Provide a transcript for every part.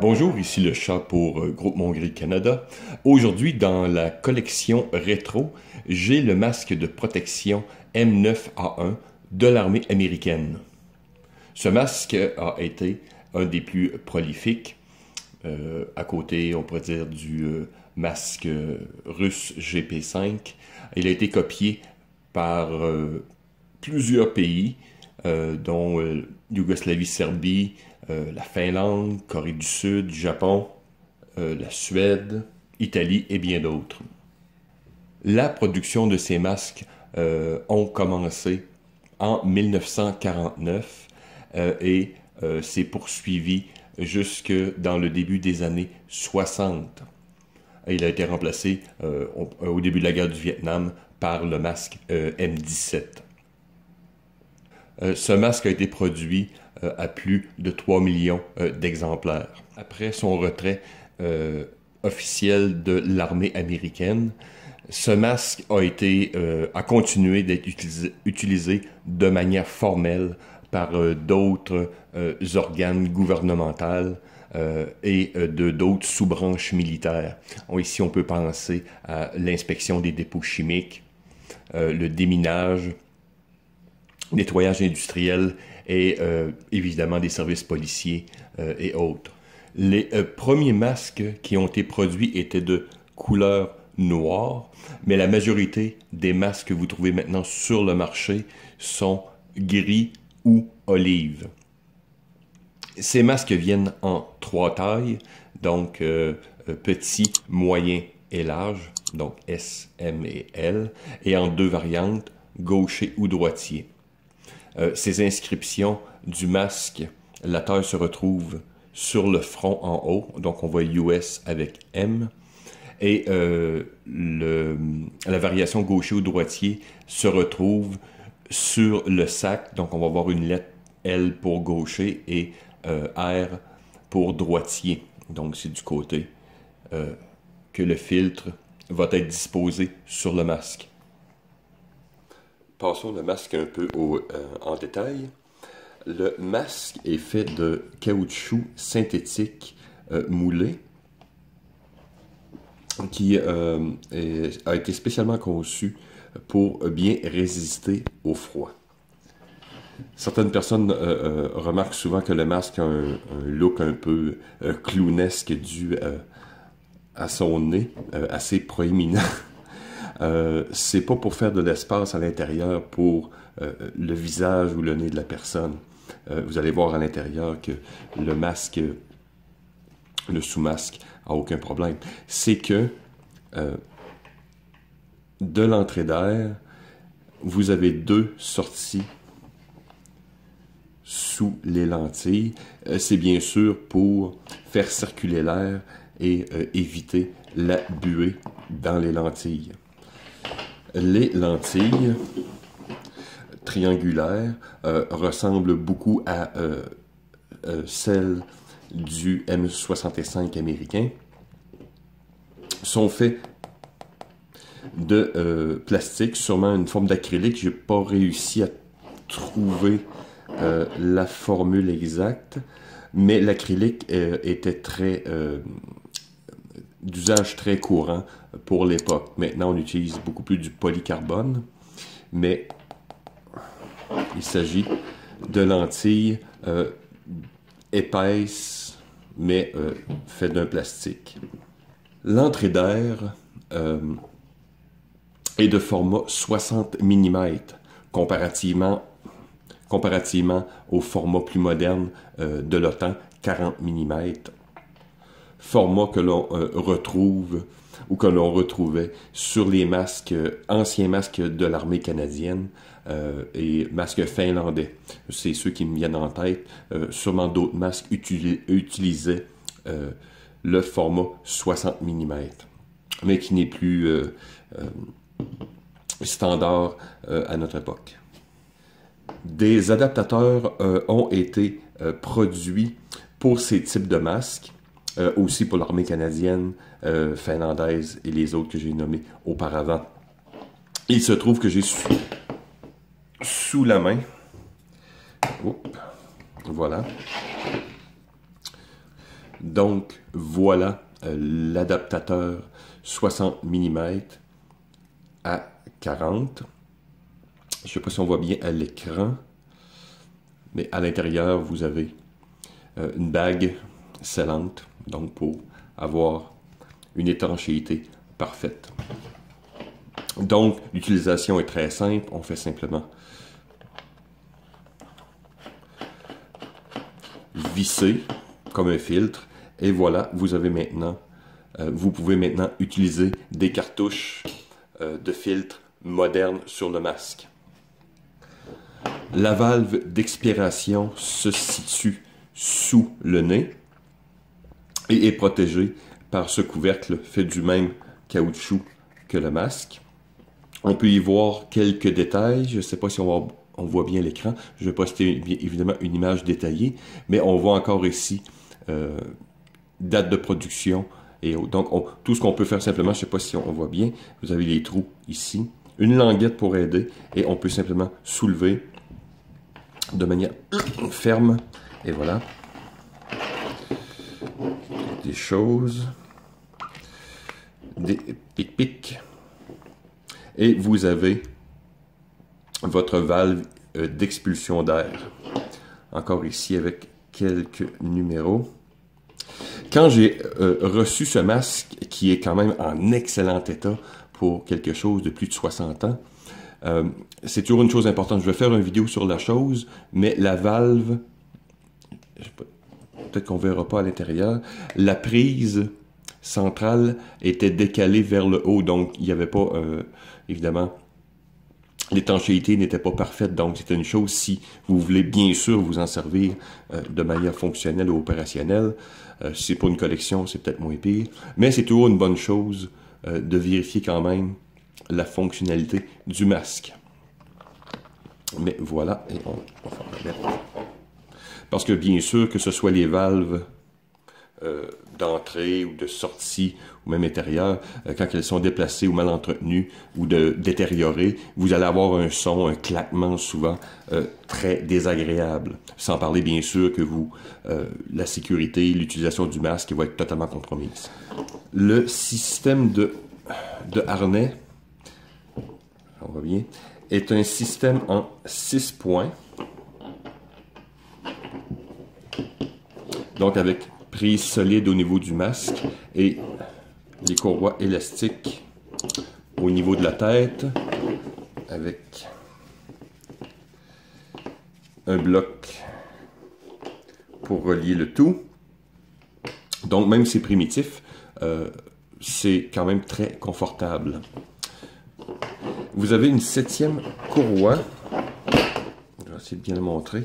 Bonjour, ici le chat pour Groupe Montgrí Canada. Aujourd'hui, dans la collection rétro, j'ai le masque de protection M9A1 de l'armée américaine. Ce masque a été un des plus prolifiques, à côté, on pourrait dire, du masque russe GP5. Il a été copié par plusieurs pays, dont Yougoslavie, Serbie, la Finlande, Corée du Sud, Japon, la Suède, Italie et bien d'autres. La production de ces masques ont commencé en 1949 et s'est poursuivi jusque dans le début des années 60. Il a été remplacé au début de la guerre du Vietnam par le masque M17. Ce masque a été produit à plus de 3 millions d'exemplaires. Après son retrait officiel de l'armée américaine, ce masque a continué d'être utilisé de manière formelle par d'autres organes gouvernementaux et d'autres sous-branches militaires. Ici, on peut penser à l'inspection des dépôts chimiques, le déminage, nettoyage industriel et évidemment des services policiers et autres. Les premiers masques qui ont été produits étaient de couleur noire, mais la majorité des masques que vous trouvez maintenant sur le marché sont gris ou olive. Ces masques viennent en 3 tailles, donc petit, moyen et large, donc S, M et L, et en 2 variantes, gaucher ou droitier. Ces inscriptions du masque, la taille se retrouve sur le front en haut, donc on voit US avec M, et la variation gaucher ou droitier se retrouve sur le sac, donc on va voir une lettre L pour gaucher et R pour droitier, donc c'est du côté que le filtre va être disposé sur le masque. Passons le masque un peu en détail. Le masque est fait de caoutchouc synthétique moulé qui a été spécialement conçu pour bien résister au froid. Certaines personnes remarquent souvent que le masque a un look un peu clownesque dû à son nez assez proéminent. C'est pas pour faire de l'espace à l'intérieur pour le visage ou le nez de la personne. Vous allez voir à l'intérieur que le masque, le sous-masque, a aucun problème. C'est que de l'entrée d'air, vous avez 2 sorties sous les lentilles. C'est bien sûr pour faire circuler l'air et éviter la buée dans les lentilles. Les lentilles triangulaires ressemblent beaucoup à celles du M65 américain. Sont faits de plastique, sûrement une forme d'acrylique. Je n'ai pas réussi à trouver la formule exacte, mais l'acrylique était d'usage très courant pour l'époque. Maintenant, on utilise beaucoup plus du polycarbone, mais il s'agit de lentilles épaisses, mais faites d'un plastique. L'entrée d'air est de format 60 mm, comparativement au format plus moderne de l'OTAN, 40 mm. Format que l'on retrouve ou que l'on retrouvait sur les masques, anciens masques de l'armée canadienne et masques finlandais. C'est ceux qui me viennent en tête. Sûrement d'autres masques utilisaient le format 60 mm, mais qui n'est plus standard à notre époque. Des adaptateurs ont été produits pour ces types de masques, aussi pour l'armée canadienne, finlandaise et les autres que j'ai nommés auparavant. Il se trouve que j'ai sous la main, voilà, Donc, voilà l'adaptateur 60 mm à 40. Je ne sais pas si on voit bien à l'écran, mais à l'intérieur, vous avez une bague scellante, donc pour avoir une étanchéité parfaite. Donc, l'utilisation est très simple. On fait simplement visser comme un filtre. Et voilà, vous avez maintenant, vous pouvez maintenant utiliser des cartouches de filtre modernes sur le masque. La valve d'expiration se situe sous le nez et est protégée par ce couvercle fait du même caoutchouc que le masque. On peut y voir quelques détails. Je ne sais pas si on voit bien l'écran. Je vais poster évidemment une image détaillée, mais on voit encore ici date de production. Et donc, tout ce qu'on peut faire simplement, je ne sais pas si on voit bien, vous avez les trous ici, une languette pour aider, et on peut simplement soulever de manière ferme, et voilà. Des choses, des pic-pic, et vous avez votre valve d'expulsion d'air. Encore ici avec quelques numéros. Quand j'ai reçu ce masque, qui est quand même en excellent état pour quelque chose de plus de 60 ans, c'est toujours une chose importante. Je vais faire une vidéo sur la chose, mais la valve, peut-être qu'on ne verra pas à l'intérieur, la prise centrale était décalée vers le haut, donc il n'y avait pas, évidemment, l'étanchéité n'était pas parfaite, donc c'était une chose, si vous voulez bien sûr vous en servir de manière fonctionnelle ou opérationnelle, si c'est pour une collection, c'est peut-être moins pire, mais c'est toujours une bonne chose de vérifier quand même la fonctionnalité du masque. Mais voilà, et on va faire remettre. Parce que bien sûr, que ce soit les valves d'entrée ou de sortie, ou même intérieure, quand elles sont déplacées ou mal entretenues ou détériorées, vous allez avoir un son, un claquement souvent très désagréable. Sans parler bien sûr que la sécurité, l'utilisation du masque va être totalement compromise. Le système de harnais, on voit bien, est un système en 6 points. Donc avec prise solide au niveau du masque et les courroies élastiques au niveau de la tête avec un bloc pour relier le tout. Donc même si c'est primitif, c'est quand même très confortable. Vous avez une 7e courroie, je vais essayer de bien le montrer,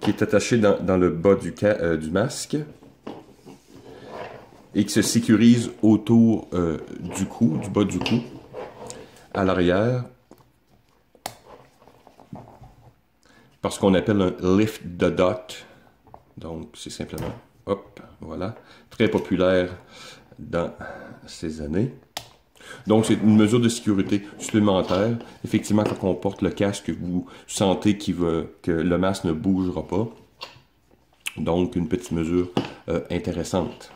qui est attachée dans le bas du masque et qui se sécurise autour du cou, du bas du cou, à l'arrière, par ce qu'on appelle un lift the dot. Donc c'est simplement, hop, voilà, très populaire dans ces années. Donc, c'est une mesure de sécurité supplémentaire. Effectivement, quand on porte le casque, vous sentez que le masque ne bougera pas. Donc, une petite mesure intéressante.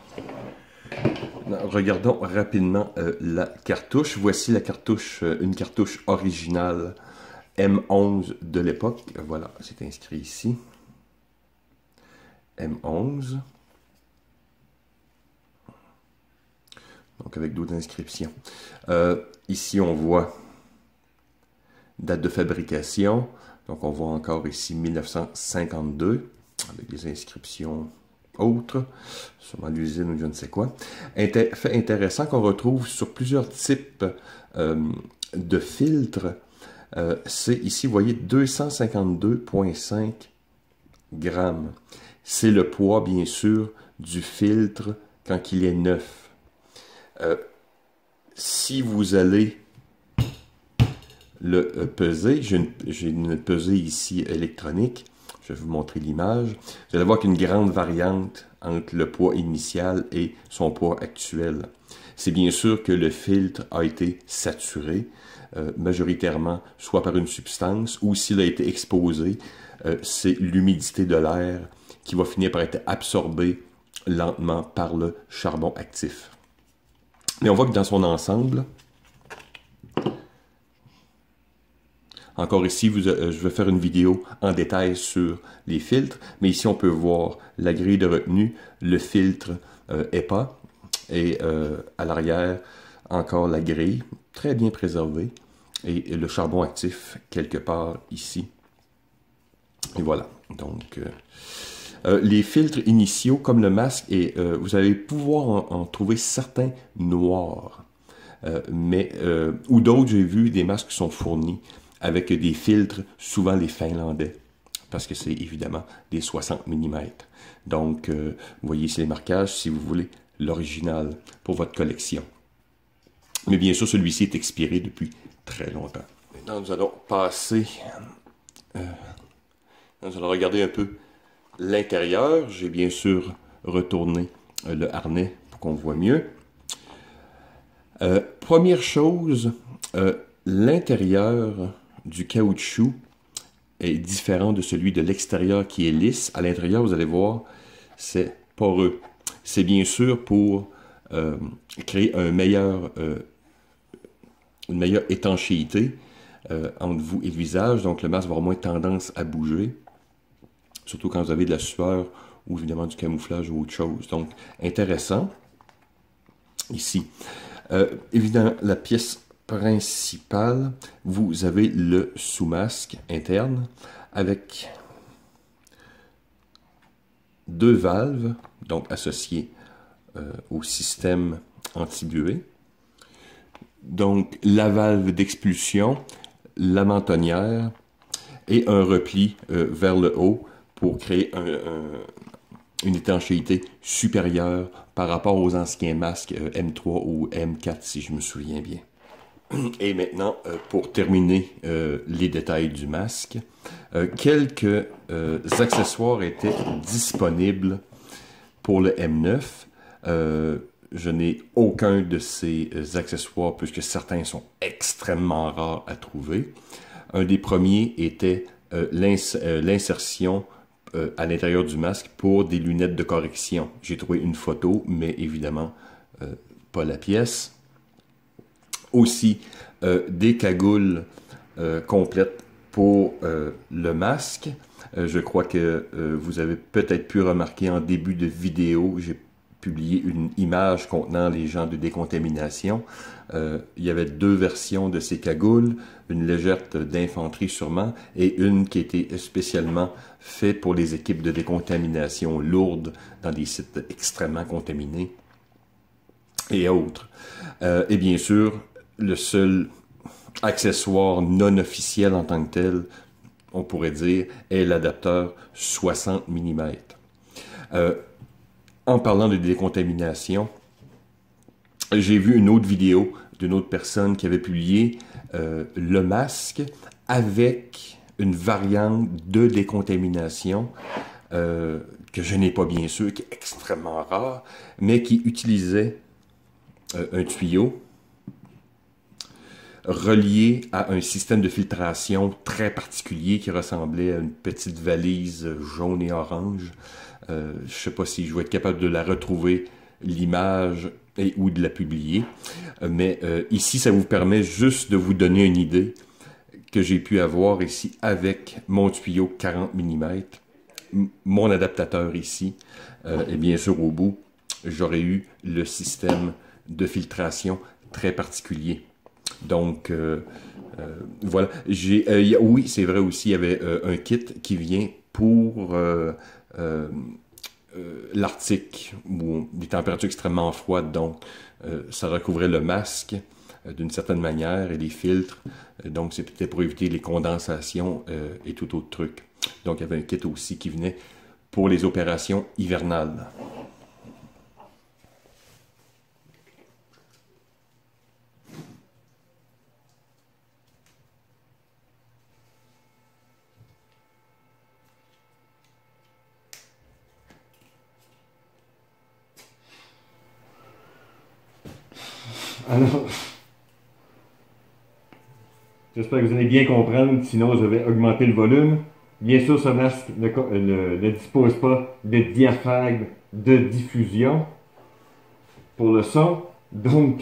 Regardons rapidement la cartouche. Voici la cartouche, une cartouche originale M11 de l'époque. Voilà, c'est inscrit ici. M11. Donc avec d'autres inscriptions. Ici, on voit date de fabrication. Donc on voit encore ici 1952, avec des inscriptions autres, sûrement l'usine ou je ne sais quoi. Fait intéressant qu'on retrouve sur plusieurs types de filtres. C'est ici, vous voyez, 252,5 grammes. C'est le poids, bien sûr, du filtre quand il est neuf. Si vous allez le peser, j'ai une pesée ici électronique, je vais vous montrer l'image, vous allez voir qu'il y a une grande variante entre le poids initial et son poids actuel. C'est bien sûr que le filtre a été saturé, majoritairement soit par une substance ou s'il a été exposé, c'est l'humidité de l'air qui va finir par être absorbée lentement par le charbon actif. Mais on voit que dans son ensemble, encore ici, je vais faire une vidéo en détail sur les filtres, mais ici on peut voir la grille de retenue, le filtre EPA, et à l'arrière, encore la grille, très bien préservée, et le charbon actif quelque part ici. Et voilà, donc les filtres initiaux comme le masque, et vous allez pouvoir en trouver certains noirs, ou d'autres, j'ai vu des masques qui sont fournis avec des filtres, souvent les finlandais, parce que c'est évidemment des 60 mm. Donc, vous voyez ici les marquages, si vous voulez l'original pour votre collection. Mais bien sûr, celui-ci est expiré depuis très longtemps. Maintenant, nous allons passer... nous allons regarder un peu l'intérieur. J'ai bien sûr retourné le harnais pour qu'on voit mieux. Première chose, l'intérieur du caoutchouc est différent de celui de l'extérieur qui est lisse. À l'intérieur, vous allez voir, c'est poreux. C'est bien sûr pour créer une meilleure étanchéité entre vous et le visage. Donc le masque va avoir moins tendance à bouger, surtout quand vous avez de la sueur ou évidemment du camouflage ou autre chose. Donc intéressant. Ici, évidemment, la pièce principale, vous avez le sous-masque interne avec deux valves, donc associées au système anti-buée. Donc la valve d'expulsion, la mentonnière et un repli vers le haut pour créer une étanchéité supérieure par rapport aux anciens masques M3 ou M4 si je me souviens bien. Et maintenant, pour terminer les détails du masque, quelques accessoires étaient disponibles pour le M9. Je n'ai aucun de ces accessoires puisque certains sont extrêmement rares à trouver. Un des premiers était l'insertion à l'intérieur du masque pour des lunettes de correction. J'ai trouvé une photo, mais évidemment pas la pièce. Aussi, des cagoules complètes pour le masque. Je crois que vous avez peut-être pu remarquer en début de vidéo, j'ai publié une image contenant les gens de décontamination. Il y avait deux versions de ces cagoules, une légère d'infanterie sûrement, et une qui était spécialement faite pour les équipes de décontamination lourde dans des sites extrêmement contaminés et autres. Et bien sûr, le seul accessoire non officiel en tant que tel, on pourrait dire, est l'adapteur 60 mm. En parlant de décontamination, j'ai vu une autre vidéo d'une autre personne qui avait publié le masque avec une variante de décontamination que je n'ai pas bien sûr, qui est extrêmement rare, mais qui utilisait un tuyau relié à un système de filtration très particulier qui ressemblait à une petite valise jaune et orange. Je ne sais pas si je vais être capable de la retrouver, l'image, ou de la publier. Mais ici, ça vous permet juste de vous donner une idée que j'ai pu avoir ici avec mon tuyau 40 mm, mon adaptateur ici, et bien sûr au bout, j'aurais eu le système de filtration très particulier. Donc, voilà. Oui, c'est vrai aussi, il y avait un kit qui vient pour l'Arctique, où des températures extrêmement froides, donc ça recouvrait le masque d'une certaine manière et les filtres, donc c'était pour éviter les condensations et tout autre truc. Donc, il y avait un kit aussi qui venait pour les opérations hivernales. Alors, j'espère que vous allez bien comprendre, sinon je vais augmenter le volume. Bien sûr, ce masque ne dispose pas de diaphragme de diffusion pour le son, donc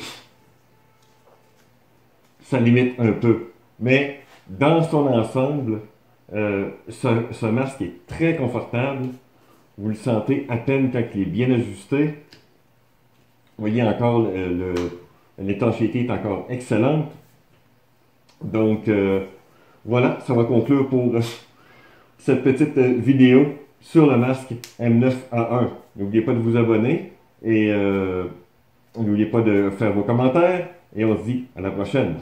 ça limite un peu. Mais dans son ensemble, ce masque est très confortable. Vous le sentez à peine quand il est bien ajusté. Vous voyez encore, l'étanchéité est encore excellente. Donc, voilà, ça va conclure pour cette petite vidéo sur le masque M9A1. N'oubliez pas de vous abonner et n'oubliez pas de faire vos commentaires et on se dit à la prochaine.